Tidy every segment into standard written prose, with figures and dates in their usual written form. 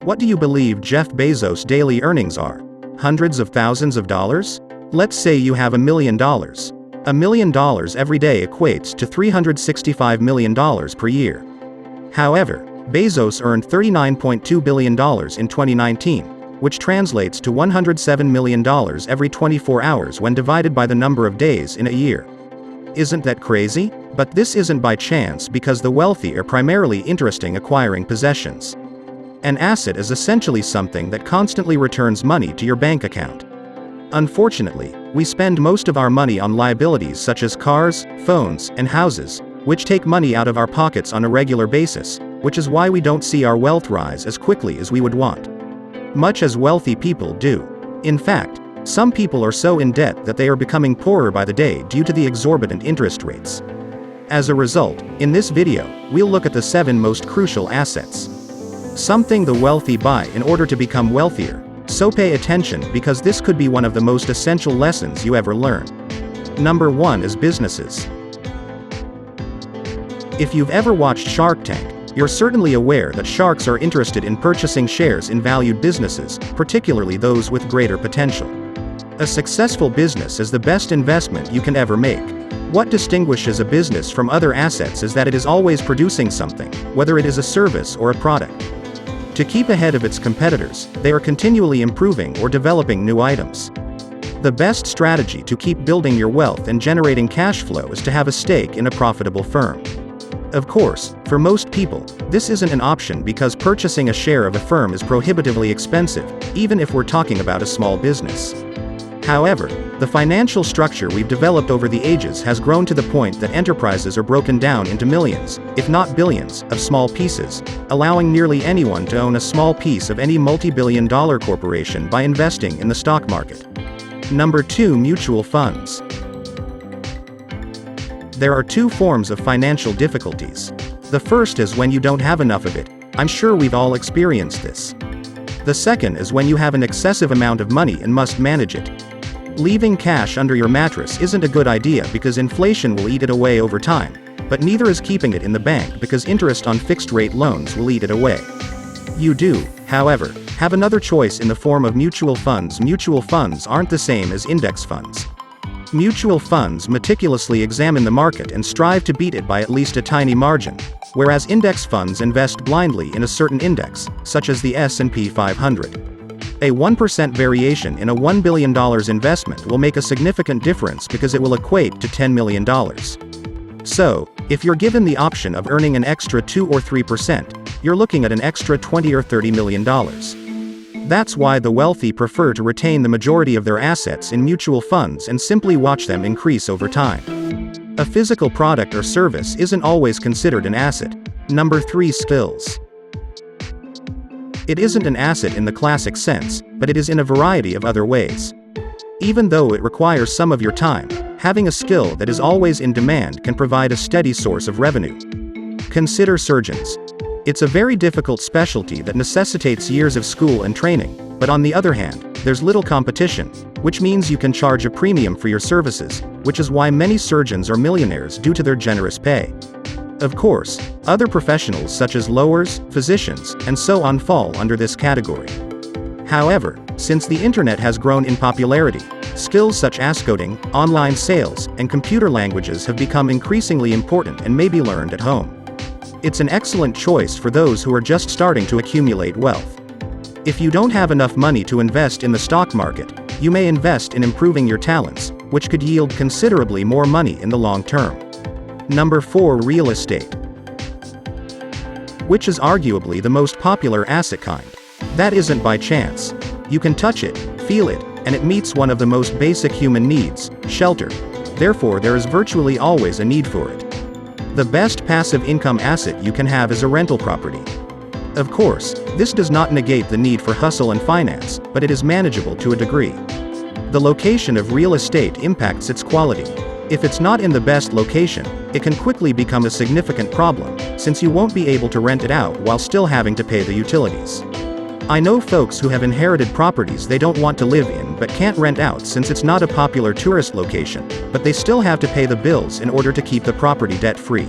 What do you believe Jeff Bezos' daily earnings are? Hundreds of thousands of dollars? Let's say you have $1 million. $1 million every day equates to $365 million per year. However, Bezos earned $39.2 billion in 2019, which translates to $107 million every 24 hours when divided by the number of days in a year. Isn't that crazy? But this isn't by chance, because the wealthy are primarily interested in acquiring possessions. An asset is essentially something that constantly returns money to your bank account. Unfortunately, we spend most of our money on liabilities such as cars, phones, and houses, which take money out of our pockets on a regular basis, which is why we don't see our wealth rise as quickly as we would want. Much as wealthy people do. In fact, some people are so in debt that they are becoming poorer by the day due to the exorbitant interest rates. As a result, in this video, we'll look at the 7 most crucial assets. Something the wealthy buy in order to become wealthier. So pay attention, because this could be one of the most essential lessons you ever learn. Number 1 is businesses. If you've ever watched Shark Tank, you're certainly aware that sharks are interested in purchasing shares in valued businesses, particularly those with greater potential. A successful business is the best investment you can ever make. What distinguishes a business from other assets is that it is always producing something, whether it is a service or a product. To keep ahead of its competitors, they are continually improving or developing new items. The best strategy to keep building your wealth and generating cash flow is to have a stake in a profitable firm. Of course, for most people, this isn't an option because purchasing a share of a firm is prohibitively expensive, even if we're talking about a small business. However, the financial structure we've developed over the ages has grown to the point that enterprises are broken down into millions, if not billions, of small pieces, allowing nearly anyone to own a small piece of any multi-billion-dollar corporation by investing in the stock market. Number 2, mutual funds. There are 2 forms of financial difficulties. The first is when you don't have enough of it. I'm sure we've all experienced this. The second is when you have an excessive amount of money and must manage it. Leaving cash under your mattress isn't a good idea because inflation will eat it away over time, but neither is keeping it in the bank because interest on fixed-rate loans will eat it away. You do, however, have another choice in the form of mutual funds. Mutual funds aren't the same as index funds. Mutual funds meticulously examine the market and strive to beat it by at least a tiny margin, whereas index funds invest blindly in a certain index, such as the S&P 500. A 1% variation in a $1 billion investment will make a significant difference because it will equate to $10 million. So, if you're given the option of earning an extra 2 or 3%, you're looking at an extra $20 or $30 million. That's why the wealthy prefer to retain the majority of their assets in mutual funds and simply watch them increase over time. A physical product or service isn't always considered an asset. Number 3, skills. It isn't an asset in the classic sense, but it is in a variety of other ways. Even though it requires some of your time, having a skill that is always in demand can provide a steady source of revenue. Consider surgeons. It's a very difficult specialty that necessitates years of school and training, but on the other hand, there's little competition, which means you can charge a premium for your services, which is why many surgeons are millionaires due to their generous pay. Of course, other professionals such as lawyers, physicians, and so on fall under this category. However, since the internet has grown in popularity, skills such as coding, online sales, and computer languages have become increasingly important and may be learned at home. It's an excellent choice for those who are just starting to accumulate wealth. If you don't have enough money to invest in the stock market, you may invest in improving your talents, which could yield considerably more money in the long term. Number 4, real estate. Which is arguably the most popular asset kind. That isn't by chance. You can touch it, feel it, and it meets one of the most basic human needs, shelter. Therefore, there is virtually always a need for it. The best passive income asset you can have is a rental property. Of course, this does not negate the need for hustle and finance, but it is manageable to a degree. The location of real estate impacts its quality. If it's not in the best location, it can quickly become a significant problem, since you won't be able to rent it out while still having to pay the utilities. I know folks who have inherited properties they don't want to live in but can't rent out since it's not a popular tourist location, but they still have to pay the bills in order to keep the property debt-free.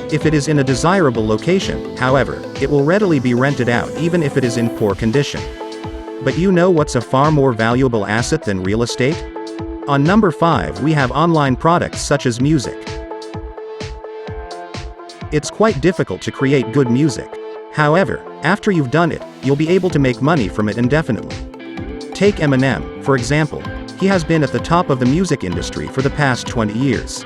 If it is in a desirable location, however, it will readily be rented out even if it is in poor condition. But you know what's a far more valuable asset than real estate? On number 5 we have online products such as music. It's quite difficult to create good music. However, after you've done it, you'll be able to make money from it indefinitely. Take Eminem, for example. He has been at the top of the music industry for the past 20 years.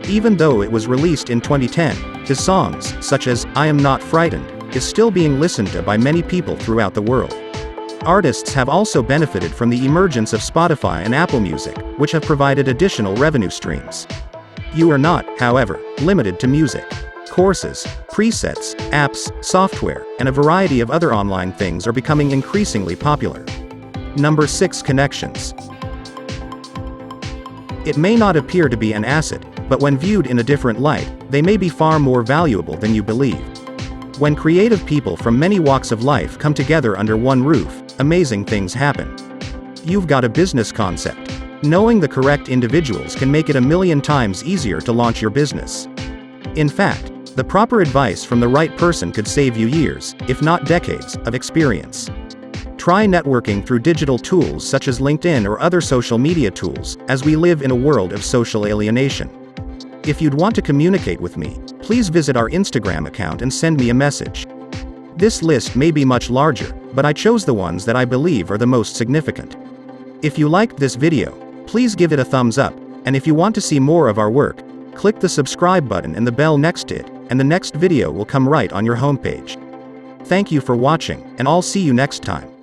Even though it was released in 2010, his songs, such as I Am Not Frightened, is still being listened to by many people throughout the world. Artists have also benefited from the emergence of Spotify and Apple Music, which have provided additional revenue streams. You are not, however, limited to music. Courses, presets, apps, software, and a variety of other online things are becoming increasingly popular. Number 6. Connections. It may not appear to be an asset, but when viewed in a different light, they may be far more valuable than you believe. When creative people from many walks of life come together under one roof, amazing things happen. You've got a business concept. Knowing the correct individuals can make it a million times easier to launch your business. In fact, the proper advice from the right person could save you years, if not decades, of experience. Try networking through digital tools such as LinkedIn or other social media tools, as we live in a world of social alienation. If you'd want to communicate with me, please visit our Instagram account and send me a message. This list may be much larger, but I chose the ones that I believe are the most significant. If you liked this video, please give it a thumbs up, and if you want to see more of our work, click the subscribe button and the bell next to it, and the next video will come right on your homepage. Thank you for watching, and I'll see you next time.